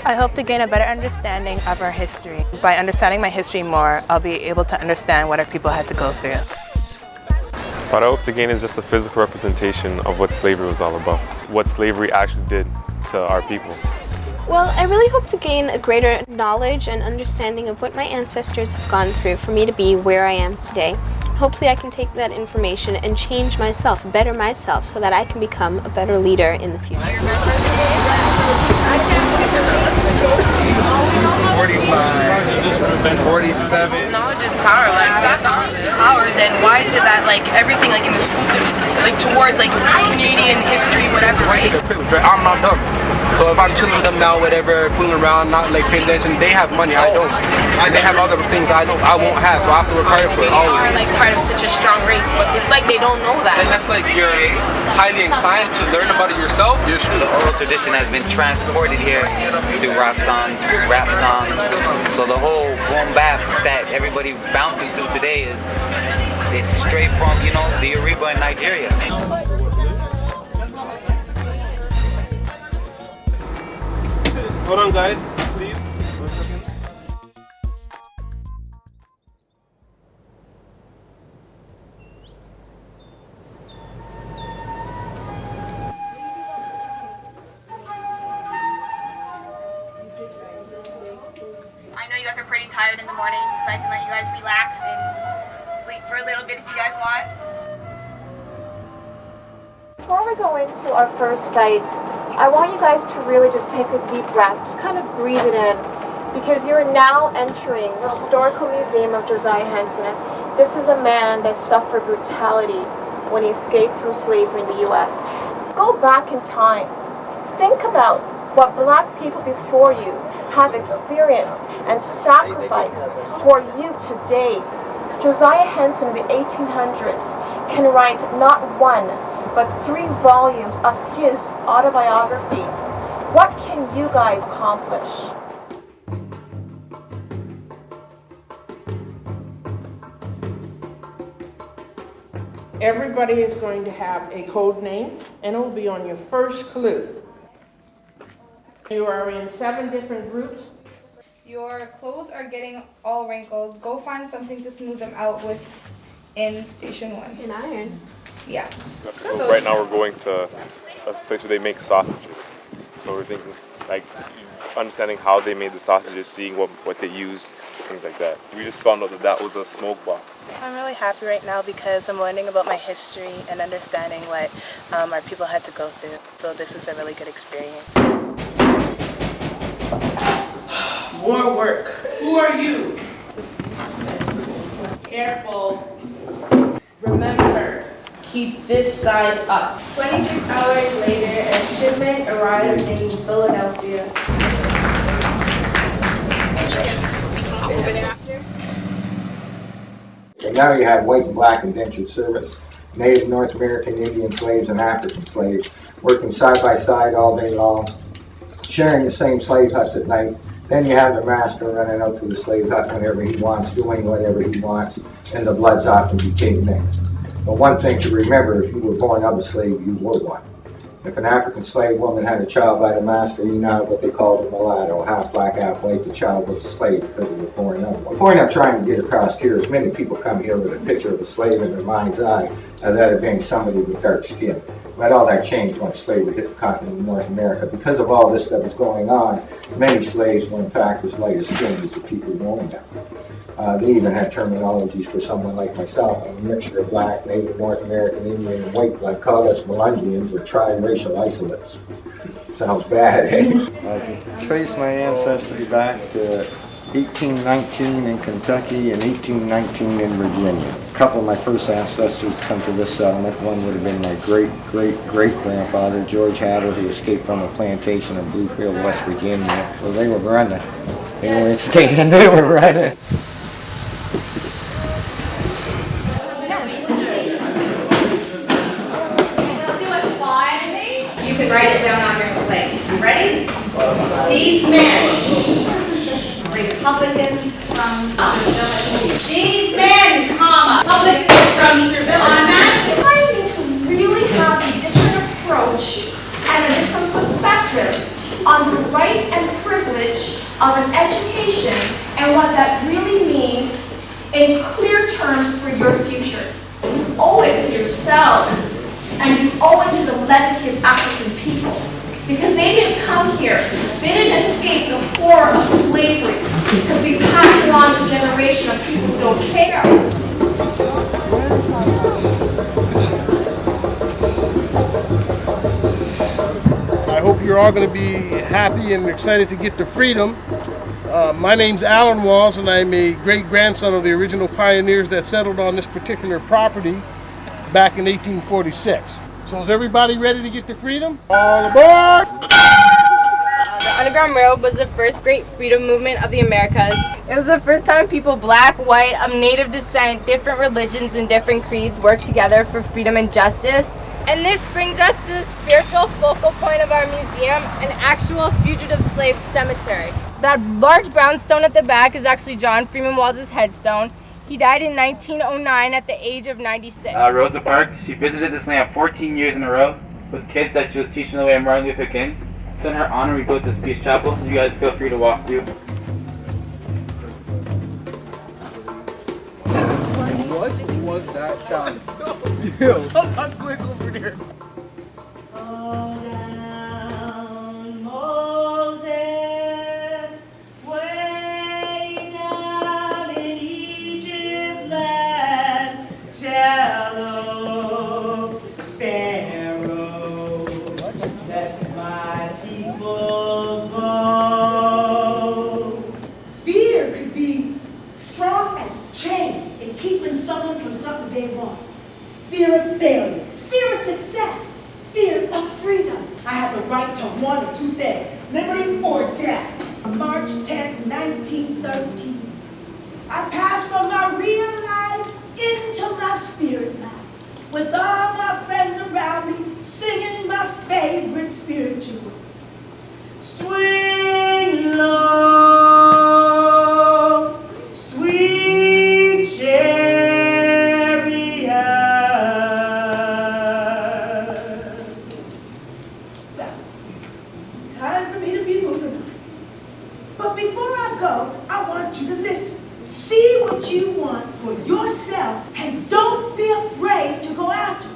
I hope to gain a better understanding of our history. By understanding my history more, I'll be able to understand what our people had to go through. What I hope to gain is just a physical representation of what slavery was all about, what slavery actually did to our people. Well, I really hope to gain a greater knowledge and understanding of what my ancestors have gone through for me to be where I am today. Hopefully I can take that information and change myself, better myself, so that I can become a better leader in the future. 45. 47. Knowledge is power. Like, if that's not power, then why is it that like everything like in the school system is like towards like Canadian history, whatever, right? I'm not dumb. So if I'm chilling with them now, whatever, fooling around, not like paying attention, they have money, I don't. They have other things I won't have, so I have to work hard for it always. They are like part of such a strong race, but it's like they don't know that. And that's like you're highly inclined to learn about it yourself. The oral tradition has been transported here through rock songs, rap songs. So the whole boom bap that everybody bounces to today it's straight from, you know, the Yoruba in Nigeria. Hold on, guys, please. 1 second. I know you guys are pretty tired in the morning, so I can let you guys relax and sleep for a little bit if you guys want. Before we go into our first site, I want you guys to really just take a deep breath, just kind of breathe it in, because you're now entering the Historical Museum of Josiah Henson. This is a man that suffered brutality when he escaped from slavery in the U.S. Go back in time. Think about what black people before you have experienced and sacrificed for you today. Josiah Henson in the 1800s can write not one, but 3 volumes of his autobiography. What can you guys accomplish? Everybody is going to have a code name, and it will be on your first clue. You are in 7 different groups. Your clothes are getting all wrinkled. Go find something to smooth them out with in Station 1. An iron. Yeah. So right now we're going to a place where they make sausages. So we're thinking, like, understanding how they made the sausages, seeing what they used, things like that. We just found out that was a smoke box. I'm really happy right now because I'm learning about my history and understanding what our people had to go through. So this is a really good experience. More work. Who are you? Careful. Remember, keep this side up. 26 hours later, a shipment arrived in Philadelphia. Over there after. And now you have white and black indentured servants, Native North American Indian slaves and African slaves, working side by side all day long, sharing the same slave huts at night. Then you have the master running out to the slave hut whenever he wants, doing whatever he wants, and the bloods often became mixed. But one thing to remember, if you were born of a slave, you were one. If an African slave woman had a child by the master, you know what they called a mulatto, half black, half white. The child was a slave because he was born of one. The point I'm trying to get across here is many people come here with a picture of a slave in their mind's eye, of that being somebody with dark skin. But all that changed when slavery hit the continent of North America. Because of all this that was going on, many slaves were in fact as light as skin as the people born them. They even had terminologies for someone like myself. I'm a mixture of black, Native North American, Indian, and white blood. Called us Melungians or tri-racial isolates. Sounds bad, eh? I can trace my ancestry back to 1819 in Kentucky and 1819 in Virginia. A couple of my first ancestors come to this settlement. One would have been my great-great-great-grandfather, George Hatter, who escaped from a plantation in Bluefield, West Virginia. Well, they were running. They weren't skating, they were running. You can write it down on your slate. Ready? These men, Republicans from civility. These men, Republicans from civility. I'm asking you guys need to really have a different approach and a different perspective on the rights and privilege of an education and what that really means in clear terms for your future. You owe it to yourselves and you owe it to the legacy of African people because they didn't come here, they didn't escape the horror of slavery to be passing on to a generation of people who don't care. I hope you're all going to be happy and excited to get to freedom. My name's Alan Walls, and I'm a great-grandson of the original pioneers that settled on this particular property back in 1846. So is everybody ready to get to freedom? All aboard! The Underground Railroad was the first great freedom movement of the Americas. It was the first time people black, white, of native descent, different religions and different creeds worked together for freedom and justice. And this brings us to the spiritual focal point of our museum, an actual fugitive slave cemetery. That large brownstone at the back is actually John Freeman Walls' headstone. He died in 1909 at the age of 96. Rosa Parks, she visited this land 14 years in a row with kids that she was teaching the way of Martin Luther King. So in her honor, we built this peace chapel. You guys feel free to walk through. What was that sound? Yo, come on quick over there. Fear could be strong as chains in keeping someone from something they want. Fear of failure, fear of success, fear of freedom. I have the right to one of two things, liberty or death. March 10, 1913. I passed from my real life into my spirit life. With all my friends around me, singing my favorite spiritual. Swing low, sweet chariot. Now, time for me to be moving on. But before I go, I want you to listen. See what you want for yourself and don't be afraid to go after it.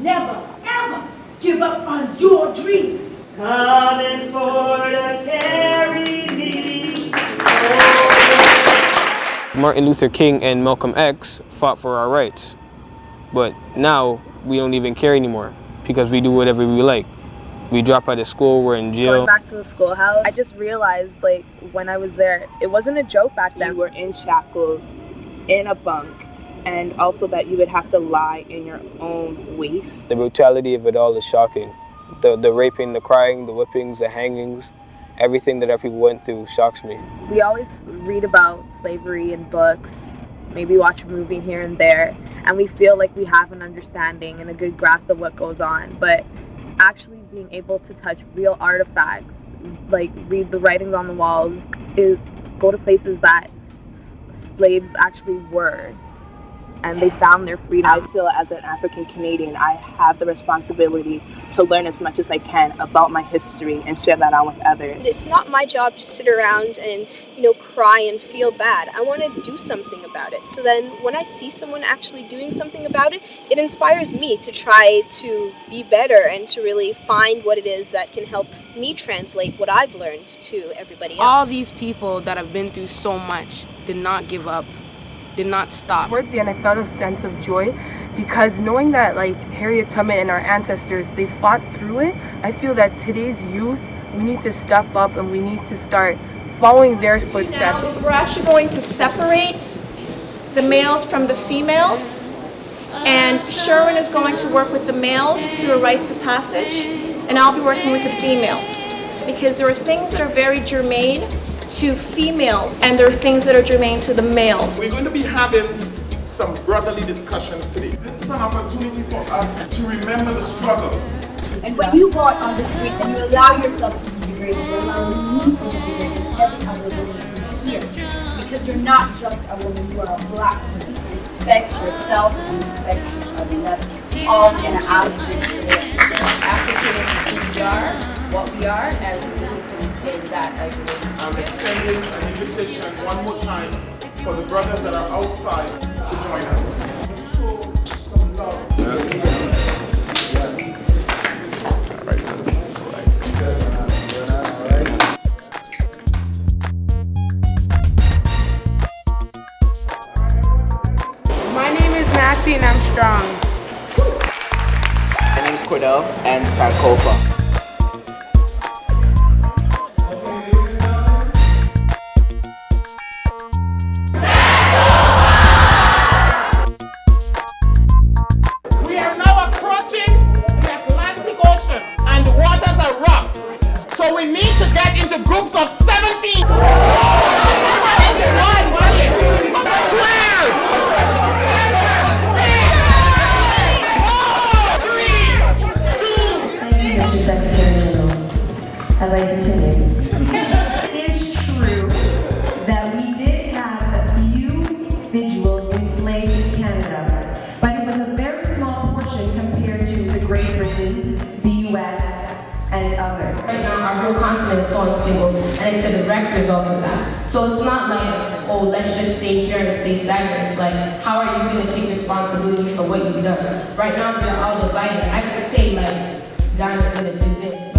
Never, ever give up on your dreams. Coming for to carry me. Martin Luther King and Malcolm X fought for our rights, but now we don't even care anymore because we do whatever we like. We drop out of school, we're in jail. Going back to the schoolhouse, I just realized, like, when I was there, it wasn't a joke back then. You were in shackles, in a bunk, and also that you would have to lie in your own waste. The brutality of it all is shocking. The raping, the crying, the whippings, the hangings, everything that our people went through shocks me. We always read about slavery in books, maybe watch a movie here and there, and we feel like we have an understanding and a good grasp of what goes on, but actually being able to touch real artifacts, like read the writings on the walls, go to places that slaves actually were, and they found their freedom. I feel as an African Canadian, I have the responsibility to learn as much as I can about my history and share that on with others. It's not my job to sit around and, cry and feel bad. I want to do something about it. So then when I see someone actually doing something about it, it inspires me to try to be better and to really find what it is that can help me translate what I've learned to everybody else. All these people that have been through so much did not give up, did not stop. Towards the end, I felt a sense of joy because knowing that Harriet Tubman and our ancestors, they fought through it, I feel that today's youth, we need to step up and we need to start following their footsteps. Is we're actually going to separate the males from the females, and Sherwin is going to work with the males through a rites of passage, and I'll be working with the females because there are things that are very germane to females and there are things that are germane to the males. We're going to be having some brotherly discussions today. This is an opportunity for us to remember the struggles. And when you go out on the street and you allow yourself to be degraded, you allow me to be degraded, every other woman here. Because you're not just a woman, you are a black woman. Respect yourself and respect each other. That's all I'm going to ask you today. African is who we are, what we are, and take that as an inspiration. I'm extending an invitation one more time for the brothers that are outside to join us. Show some love. My name is Massey and I'm strong. My name is Cordell and Sankofa. We are now approaching the Atlantic Ocean and the waters are rough. So we need to get into groups of 17. 12! Mr. Secretary General, as I continue. It is true that we did have a few individuals enslaved in Canada, but it was a very small portion compared to the Great Britain, the U.S., and others. Right now, our whole continent is so unstable, and it's a direct result of that. So it's not like, oh, let's just stay here and stay stagnant. It's like, how are you going to take responsibility for what you've done? Right now, we are all divided. I could say, like, Ghana's going to do this,